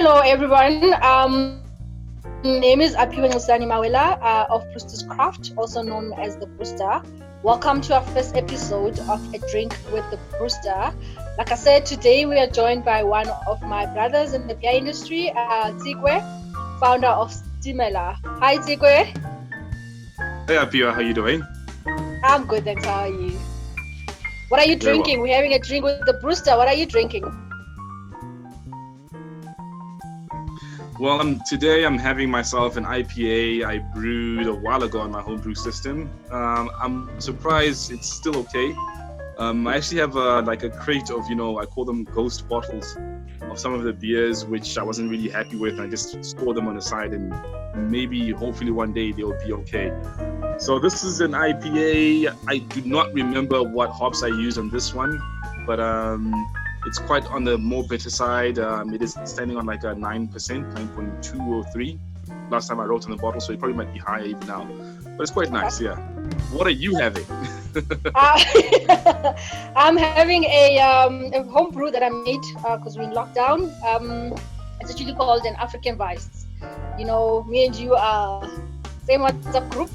Hello everyone. Name is Mawela of Brewster's Craft, also known as the Brewster. Welcome to our first episode of A Drink with the Brewster. Like I said, today we are joined by one of my brothers in the beer industry, Tsikwe, founder of Stimela. Hi Tsikwe. Hey Apia, how you doing? I'm good, thanks. How are you? What are you drinking? We're having a drink with the Brewster. What are you drinking? Well, today I'm having myself an IPA I brewed a while ago on my home brew system. I'm surprised it's still okay. I actually have a crate of, I call them ghost bottles of some of the beers which I wasn't really happy with. I just store them on the side and maybe, hopefully one day they'll be okay. So this is an IPA. I do not remember what hops I used on this one, but it's quite on the more bitter side. It is standing on like a 9%, 9.203. Last time I wrote on the bottle, so it probably might be higher even now. But it's quite nice, yeah. What are you having? I'm having a home brew that I made because we're in lockdown. It's actually called an African Vice. Me and you are same WhatsApp group.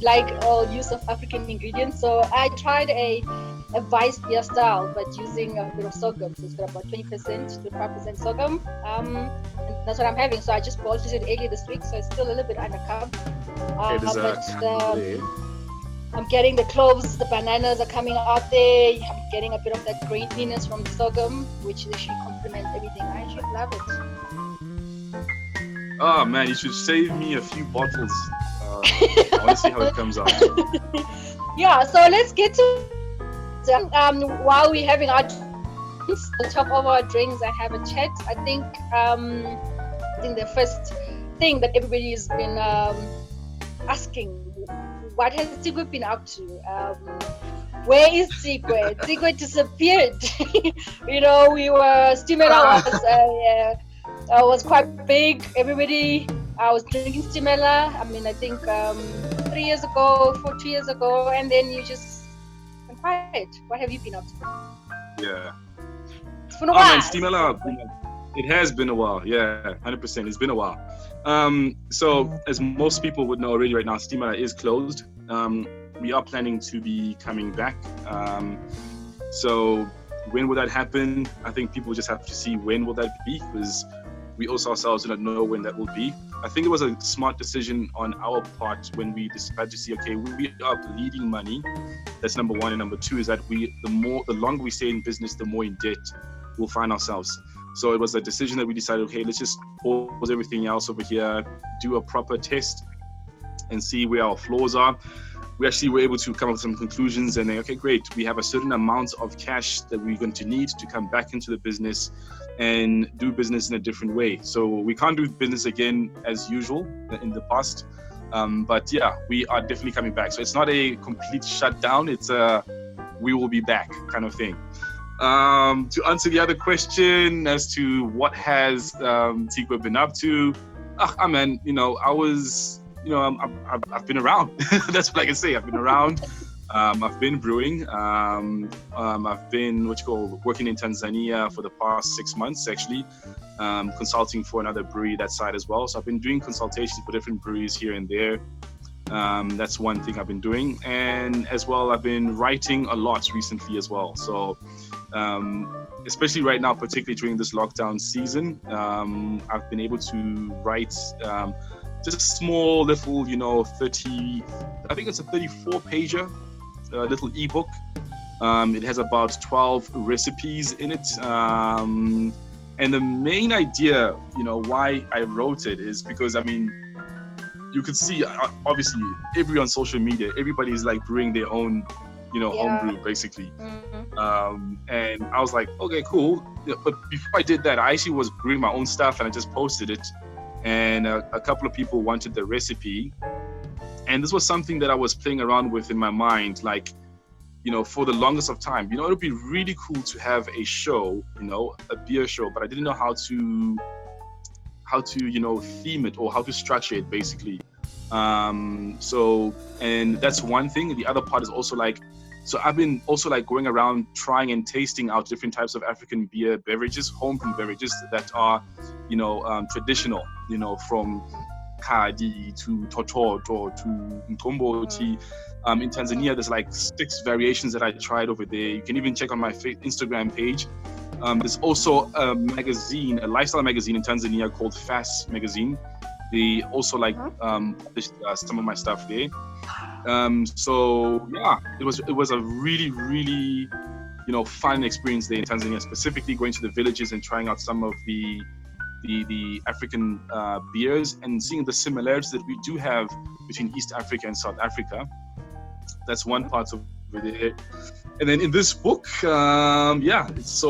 Like all use of African ingredients. So I tried a Vice beer style, but using a bit of sorghum. So it's got about 20% to 5% sorghum. And that's what I'm having. So I just bought it earlier this week, so it's still a little bit undercooked. I'm getting the cloves, the bananas are coming out there. I'm getting a bit of that graininess from the sorghum, which actually complements everything. I actually love it. Oh man, you should save me a few bottles. I want to see how it comes out. Yeah, so let's get to while we're having our drinks, on top of our drinks, I have a chat. I think the first thing that everybody has been asking, what has Tsikwe been up to? Where is Tsikwe? Tsikwe disappeared. Stimela was quite big. Everybody was drinking Stimela. I mean, I think 3 years ago, 4 years ago, and then you just went quiet. What have you been up to? Yeah. It's been a while. Man, Stimela, it has been a while. Yeah, 100%. It's been a while. So as most people would know already right now, Stimela is closed. We are planning to be coming back. So when will that happen? I think people just have to see when will that be, because we also ourselves do not know when that will be. I think it was a smart decision on our part when we decided to see, okay, we are bleeding money. That's number one. And number two is that the longer we stay in business, the more in debt we'll find ourselves. So it was a decision that we decided, okay, let's just pause everything else over here, do a proper test and see where our flaws are. We actually were able to come up with some conclusions and then, okay, great. We have a certain amount of cash that we're going to need to come back into the business and do business in a different way. So we can't do business again as usual in the past. But yeah, we are definitely coming back. So it's not a complete shutdown. It's we will be back kind of thing. To answer the other question as to what has Tsikwe been up to, I've been around. That's what I can say. I've been around. I've been brewing. I've been working in Tanzania for the past 6 months actually, consulting for another brewery that side as well. So I've been doing consultations for different breweries here and there. That's one thing I've been doing, and as well I've been writing a lot recently as well. So especially right now, particularly during this lockdown season, I've been able to write just a small little, 30, I think it's a 34-pager little ebook. It has about 12 recipes in it. And the main idea, why I wrote it is because, you could see, obviously, on social media, everybody's like brewing their own, homebrew, basically. Mm-hmm. And I was like, okay, cool. But before I did that, I actually was brewing my own stuff and I just posted it. And a couple of people wanted the recipe. And this was something that I was playing around with in my mind, for the longest of time. It would be really cool to have a show, a beer show, but I didn't know how to theme it or how to structure it, basically. And that's one thing. The other part is also So I've been also like going around trying and tasting out different types of African beer beverages, homebrew beverages that are, traditional, from Kadi to Tototo to Mkomboti. In Tanzania, there's like 6 variations that I tried over there. You can even check on my Instagram page. There's also a magazine, a lifestyle magazine in Tanzania called Fast Magazine. They also published some of my stuff there. So yeah, it was a really, really, fun experience there in Tanzania, specifically going to the villages and trying out some of the African beers and seeing the similarities that we do have between East Africa and South Africa. That's one part of it. And then in this book, so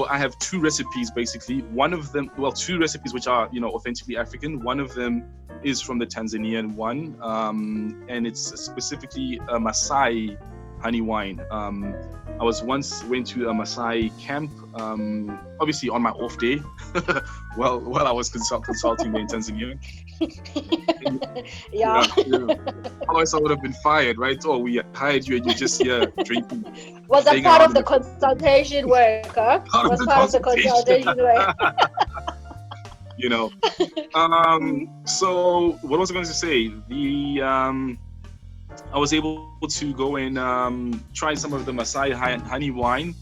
I have 2 recipes basically. One of them, 2 recipes which are, authentically African. One of them is from the Tanzanian one, and it's specifically a Maasai honey wine. I went to a Maasai camp, obviously on my off day, while I was consulting there in Tanzania. Yeah. Otherwise I would have been fired, right? Or we hired you and you're just here drinking. Was that part of the consultation work, huh? Part of the consultation work. So what was I going to say? I was able to go and try some of the Maasai honey wine,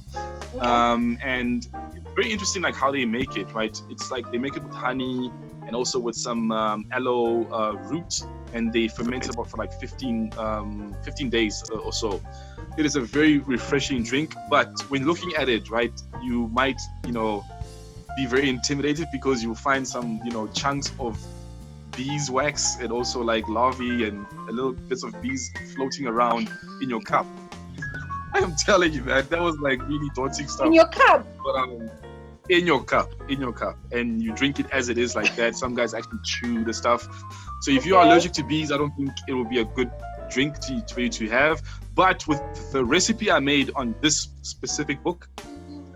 and it's very interesting, like how they make it. Right, it's like they make it with honey and also with some aloe root, and they ferment it for like 15 days or so. It is a very refreshing drink, but when looking at it, right, you might be very intimidated because you'll find some chunks of beeswax and also like larvae and a little bits of bees floating around in your cup. I am telling you, man, that was like really daunting stuff. In your cup? But, in your cup, and you drink it as it is like that. Some guys actually chew the stuff. So if you are allergic to bees, I don't think it will be a good drink for you to have. But with the recipe I made on this specific book,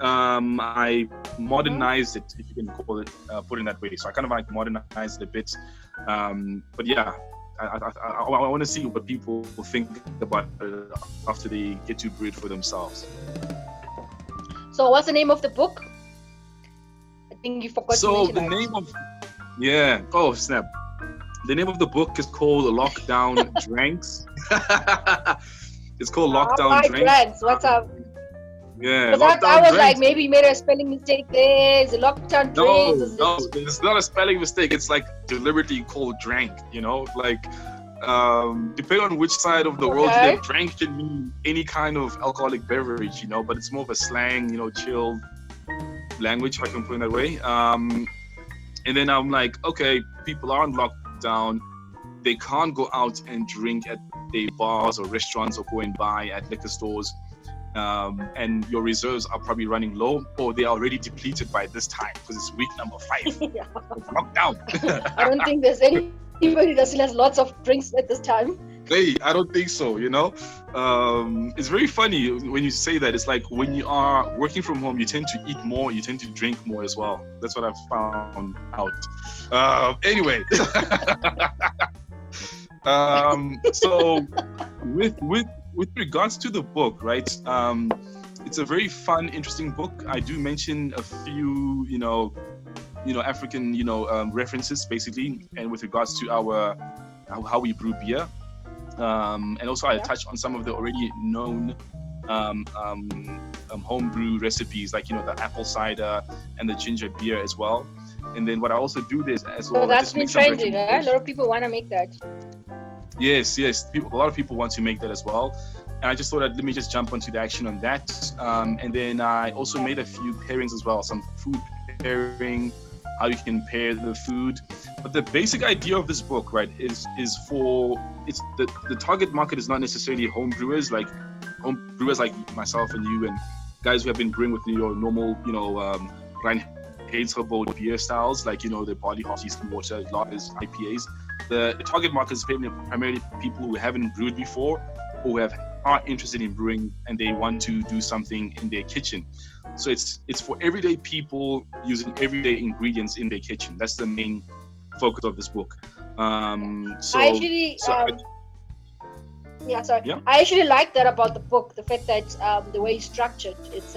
I modernized it, if you can call it, put it in that way. So I kind of like modernized it a bit. But yeah, I want to see what people think about it after they get to brew it for themselves. So what's the name of the book? I think you forgot to mention the name of... Yeah. Oh, snap. The name of the book is called Lockdown Drinks. It's called Lockdown Drinks. What's up? Yeah. I was like, maybe you made a spelling mistake there. Is it Lockdown Drinks? No, it's not a spelling mistake. It's like deliberately called drank, like depending on which side of the world you live, drank can mean any kind of alcoholic beverage, but it's more of a slang, chilled language, if I can put it that way. And then I'm like, okay, people are on lockdown. They can't go out and drink at the bars or restaurants or go and buy at liquor stores. And your reserves are probably running low, or they are already depleted by this time because it's week number 5 of lockdown. I don't think there's anybody that still has lots of drinks at this time. Hey, I don't think so, It's very funny when you say that. It's like when you are working from home, you tend to eat more, you tend to drink more as well. That's what I've found out. Anyway. So with regards to the book, right? It's a very fun, interesting book. I do mention a few, African, references basically, and with regards to how we brew beer. And also I touch on some of the already known homebrew recipes, like the apple cider and the ginger beer as well. And then what I also do is as well. So that's been trending, right? A lot of people want to make that. Yes. A lot of people want to make that as well. And I just thought let me just jump onto the action on that. And then I also made a few pairings as well, some food pairing, how you can pair the food. But the basic idea of this book, right, is the target market is not necessarily home brewers like myself and you and guys who have been brewing with your normal, Reinheitsgebot beer styles, like, the barley hops, yeast and water, lagers, IPAs. The target market is primarily people who haven't brewed before, who are interested in brewing and they want to do something in their kitchen. So it's for everyday people using everyday ingredients in their kitchen. That's the main focus of this book. Yeah, sorry. Yeah. I actually like that about the book, the fact that the way it's structured, it's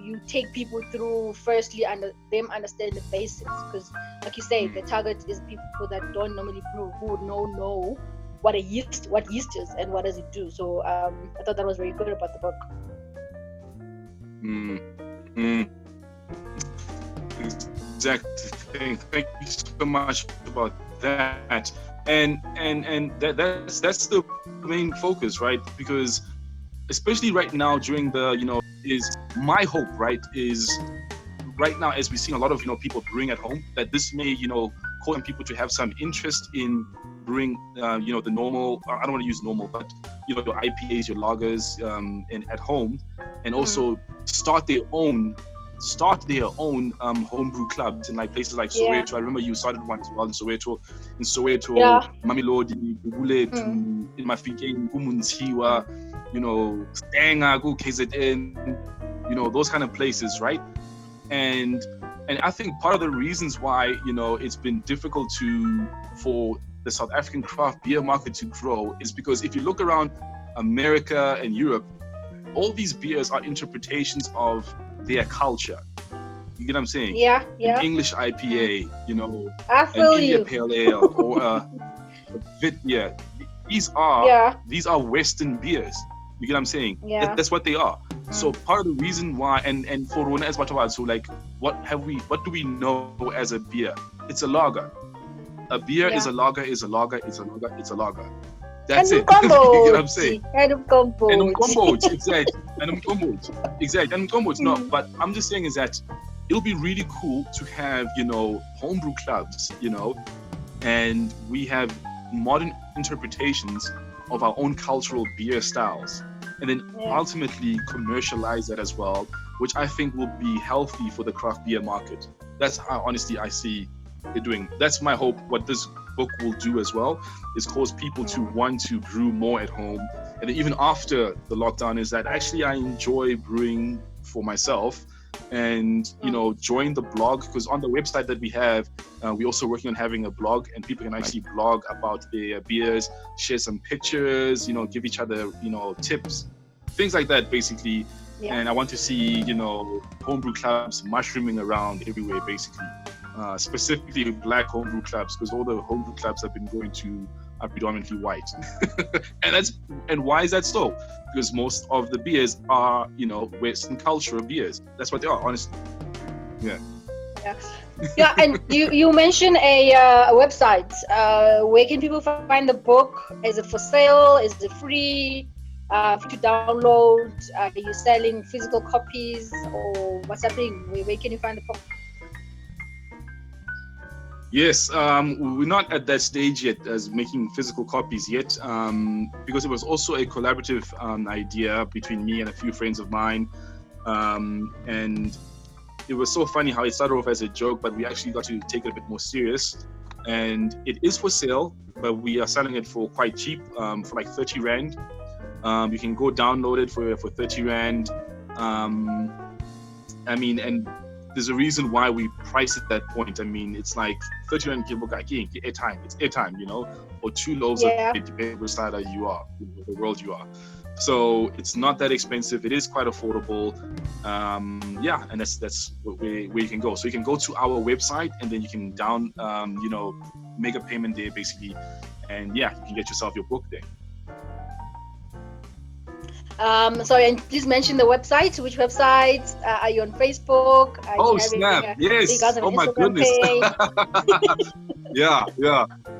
you take people through firstly them understanding the basics, because like you say, the target is people that don't normally brew, who would know what yeast is and what does it do. So I thought that was very good about the book. Exactly. Thank you so much about that. And that's the main focus, right? Because especially right now during the, is my hope, right, is right now as we're seeing a lot of, people brewing at home, that this may, cause people to have some interest in brewing, the normal, I don't want to use normal, but, your IPAs, your lagers, at home, and also start their own homebrew clubs in like places like Soweto. I remember you started one as well in Soweto, Mamelodi, Gugulethu, in Mafikeng, Kumunziwa, Stenga, KZN, those kind of places, right? And I think part of the reasons why, it's been difficult for the South African craft beer market to grow is because if you look around America and Europe, all these beers are interpretations of their culture. You get what I'm saying? Yeah. An English IPA, I feel an India you. Pale Ale, or a yeah. These are Western beers. You get what I'm saying? Yeah. That's what they are. So part of the reason why, and for Rona as Batawa, so like, what do we know as a beer? It's a lager. A beer is a lager, is a lager, it's a lager, it's a lager. That's it. You get what I'm saying? And no, but I'm just saying is that it'll be really cool to have, homebrew clubs, and we have modern interpretations of our own cultural beer styles, and then ultimately commercialize that as well, which I think will be healthy for the craft beer market. That's how honestly I see it doing. That's my hope. What this book will do as well is cause people to want to brew more at home, and then even after the lockdown, is that actually I enjoy brewing for myself, and join the blog, because on the website that we have, we're also working on having a blog, and people can actually blog about their beers, share some pictures, give each other tips, things like that basically. And I want to see homebrew clubs mushrooming around everywhere basically, specifically black homebrew clubs, because all the homebrew clubs I've been going to are predominantly white. and why is that so? Because most of the beers are Western cultural beers. That's what they are, honestly. Yeah. And you mentioned a website. Where can people find the book? Is it for sale? Is it free to download? Are you selling physical copies, or what's happening? Where can you find the book? Yes, we're not at that stage yet as making physical copies yet, because it was also a collaborative idea between me and a few friends of mine, and it was so funny how it started off as a joke, but we actually got to take it a bit more serious, and it is for sale, but we are selling it for quite cheap, for like 30 Rand. You can go download it for 30 Rand. And there's a reason why we price at that point. I mean, it's like 30 Rand airtime. It's airtime, or 2 loaves of it, depending which side you are, the world you are. So it's not that expensive. It is quite affordable. And that's where you can go. So you can go to our website, and then you can make a payment there basically, and you can get yourself your book there. Sorry, and please mention the website. Which website? Are you on Facebook? Snap! Yes. Oh my goodness. Yeah.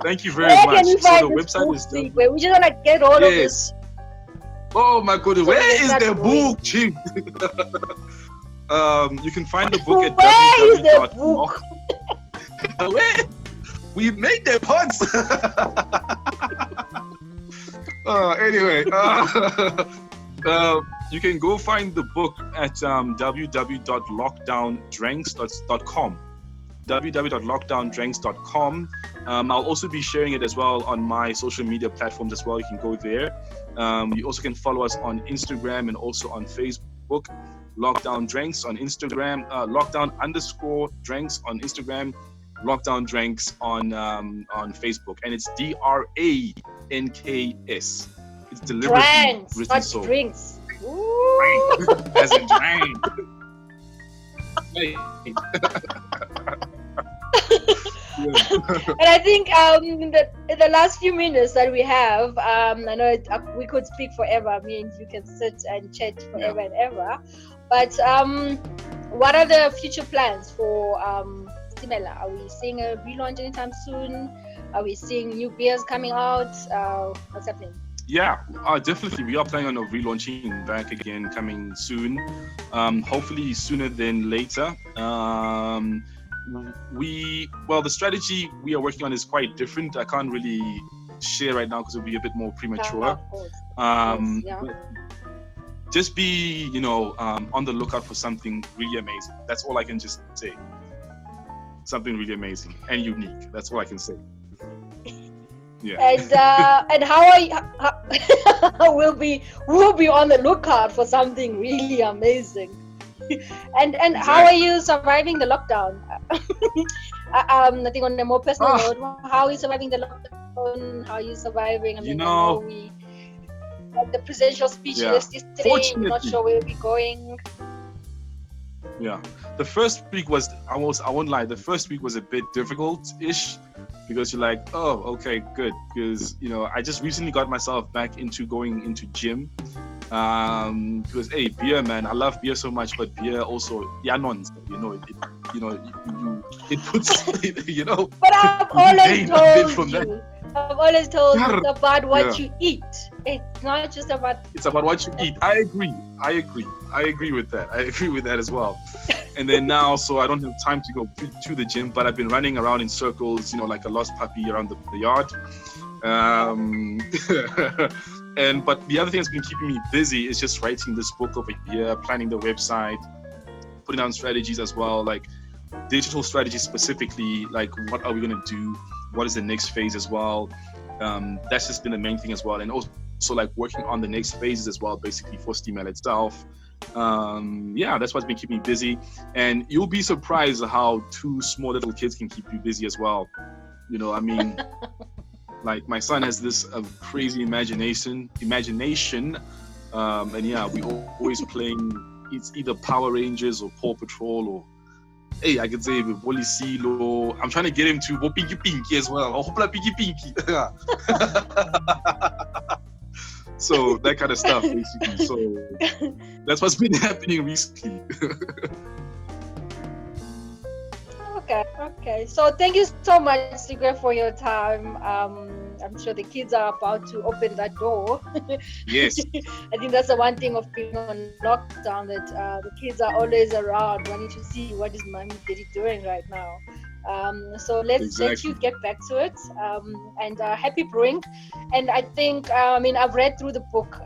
Thank you very much. So the website is. We just want to get all of this. Oh my goodness, where is the book, Chief? You can find the book at www.lock. Where? We made the puns. Anyway, you can go find the book at www.lockdowndrinks.com. www.lockdowndrinks.com. I'll also be sharing it as well on my social media platforms as well. You can go there. You also can follow us on Instagram and also on Facebook. Lockdown Drinks on Instagram. Lockdown_drinks on Instagram. Lockdown Drinks on Facebook, and it's DRANKS. It's deliberately Dranks, written not so. drinks. Ooh. Drank, as in drank. And I think in the last few minutes that we have, I know we could speak forever. I mean, you can sit and chat forever and ever. But what are the future plans for Stimela? Are we seeing a relaunch anytime soon? Are we seeing new beers coming out? What's happening? Yeah, definitely. We are planning on relaunching back again coming soon. Hopefully sooner than later. The strategy we are working on is quite different. I can't really share right now because it'll be a bit more premature. Of course. Just be, on the lookout for something really amazing. That's all I can just say. Something really amazing and unique. That's all I can say. Yeah. And how are you? we'll be on the lookout for something really amazing. And Exactly. How are you surviving the lockdown? I think on a more personal note, how are you surviving the lockdown? How are you surviving? I know we had the presidential speech yesterday. I'm not sure where we're going. Yeah, the first week was I won't lie. The first week was a bit difficult-ish because you're like, oh, okay, good, because I just recently got myself back into going into gym. Because beer, man, I love beer so much, but beer also, it puts, But I've always told you, it's about what you eat. It's not just about. It's about what you eat. I agree with that. I agree with that as well. And then now, so I don't have time to go to the gym, but I've been running around in circles, like a lost puppy around the yard. But the other thing that's been keeping me busy is just writing this book over here, planning the website, putting down strategies as well, like digital strategies specifically, like what are we going to do? What is the next phase as well? That's just been the main thing as well. And also like working on the next phases as well, basically for Stimela itself. That's what's been keeping me busy. And you'll be surprised how two small little kids can keep you busy as well. Like my son has this crazy imagination, and we always playing. It's either Power Rangers or Paw Patrol or, I could say Bolisilo. I'm trying to get him to Pinky Pinky as well. Oh, Pinky Pinky. So that kind of stuff, basically. So that's what's been happening recently. Okay. So thank you so much, Tsikwe, for your time. I'm sure the kids are about to open that door. Yes. I think that's the one thing of being on lockdown, that the kids are always around wanting to see what is mommy daddy doing right now. So let's let you get back to it. And happy brewing. And I think, I've read through the book.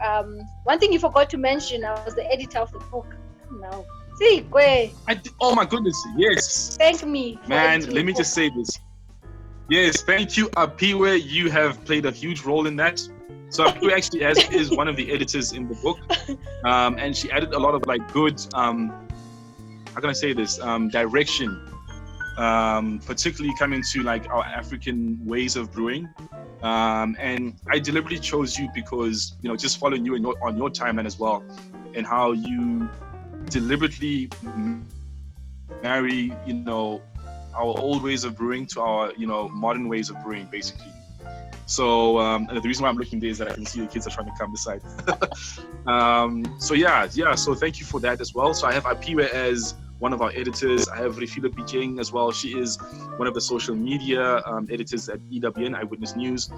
One thing you forgot to mention, I was the editor of the book. No. Tsikwe. Oh my goodness, yes. Thank me. Man, let me just say this. Yes, thank you, Apiwe. You have played a huge role in that. So Apiwe actually is one of the editors in the book. And she added a lot of good, how can I say this, direction, particularly coming to our African ways of brewing. And I deliberately chose you because, just following you on your timeline as well, and how you deliberately marry, our old ways of brewing to our, modern ways of brewing, basically. So the reason why I'm looking there is that I can see the kids are trying to come this side. So thank you for that as well. So I have Apiwe as one of our editors. I have Refila Bijeng as well. She is one of the social media editors at EWN, Eyewitness News.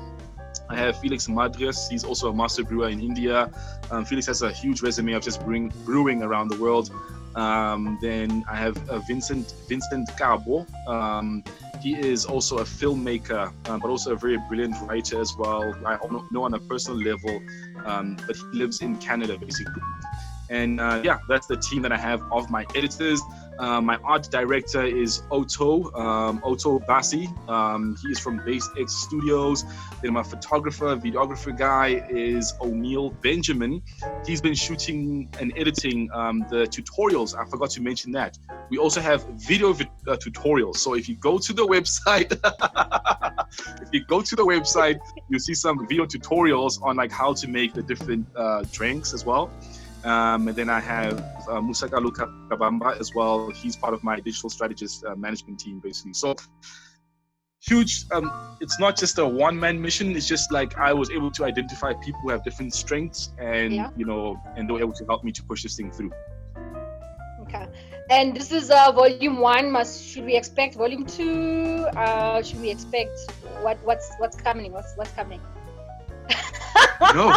I have Felix Madres. He's also a master brewer in India. Felix has a huge resume of just brewing around the world. Then I have Vincent Cabo. He is also a filmmaker, but also a very brilliant writer as well. I know on a personal level, but he lives in Canada, basically. And that's the team that I have of my editors. My art director is Otto Bassi. He is from Base X Studios. Then my videographer guy is O'Neill Benjamin. He's been shooting and editing the tutorials. I forgot to mention that. We also have video tutorials. So if you go to the website, If you go to the website, you'll see some video tutorials on like how to make the different drinks as well. And then I have Musakalu Kabamba as well. He's part of my digital strategist management team, basically. So huge. It's not just a one-man mission. It's just like I was able to identify people who have different strengths, and you know, and they were able to help me to push this thing through. Okay. And this is volume 1. Should we expect volume 2? Should we expect what's coming? What's coming? No.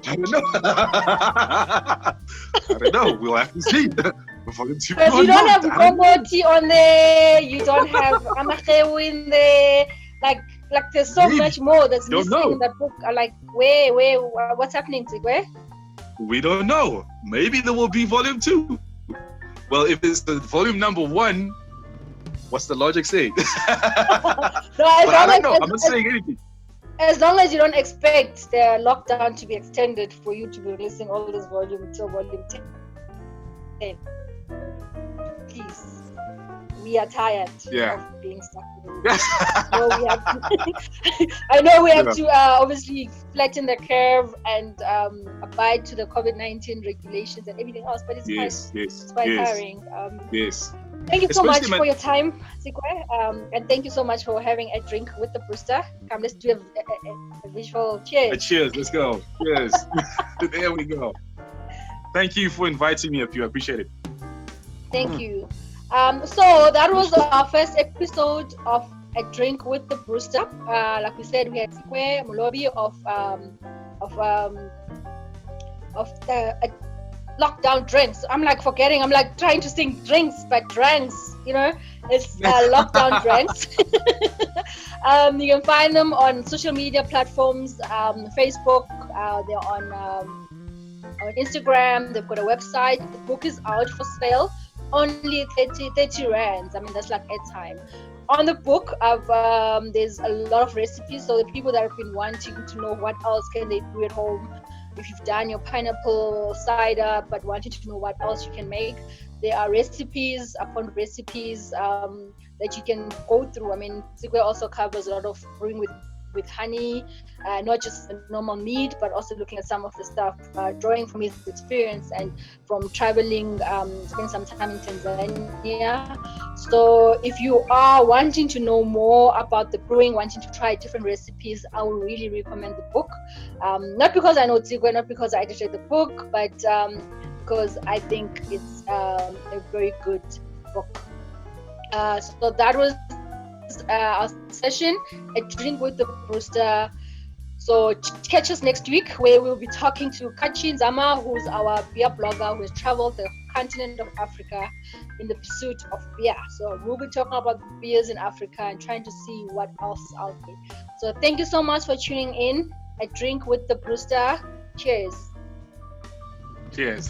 I don't know. I don't know. We'll have to see. Because you don't have Gomoti on there. You don't have Amakewu in there. Like there's so much more that's missing in that book. Like, where, what's happening, Tsikwe? We don't know. Maybe there will be volume 2. Well, if it's the volume number 1, what's the logic say? No, I don't know. I'm not saying anything. As long as you don't expect the lockdown to be extended for you to be releasing all this volume until volume 10. Please. We are tired of being stuck in the I know we have to obviously flatten the curve and abide to the COVID-19 regulations and everything else, but it's quite tiring. Thank you so much for your time, Tsikwe, and thank you so much for having a drink with the Brewster. Come, let's do a visual cheers. Cheers, let's go. Cheers. There we go. Thank you for inviting me up here. I appreciate it. Thank you. So that was our first episode of A Drink with the Brewster. Like we said, we had Tsikwe Molobye of the lockdown drinks. I'm like trying to sing drinks, but drinks, you know, it's lockdown drinks. You can find them on social media platforms, Facebook, they're on Instagram, they've got a website. The book is out for sale, only 30 rands. I mean, that's like airtime. On the book, there's a lot of recipes, so the people that have been wanting to know what else can they do at home, if you've done your pineapple cider but wanted to know what else you can make, there are recipes upon recipes that you can go through. I mean, Tsikwe also covers a lot of brewing with honey, not just the normal mead, but also looking at some of the stuff, drawing from his experience and from traveling, spending some time in Tanzania. So if you are wanting to know more about the brewing, wanting to try different recipes, I would really recommend the book. Not because I know Tsikwe, not because I edited the book, but because I think it's a very good book. So that was our session, A Drink with the Brewster. So catch us next week, where we'll be talking to Kachi Nzama, who's our beer blogger who has traveled the continent of Africa in the pursuit of beer. So we'll be talking about beers in Africa and trying to see what else is out there. So thank you so much for tuning in. A Drink with the Brewster. Cheers. Cheers.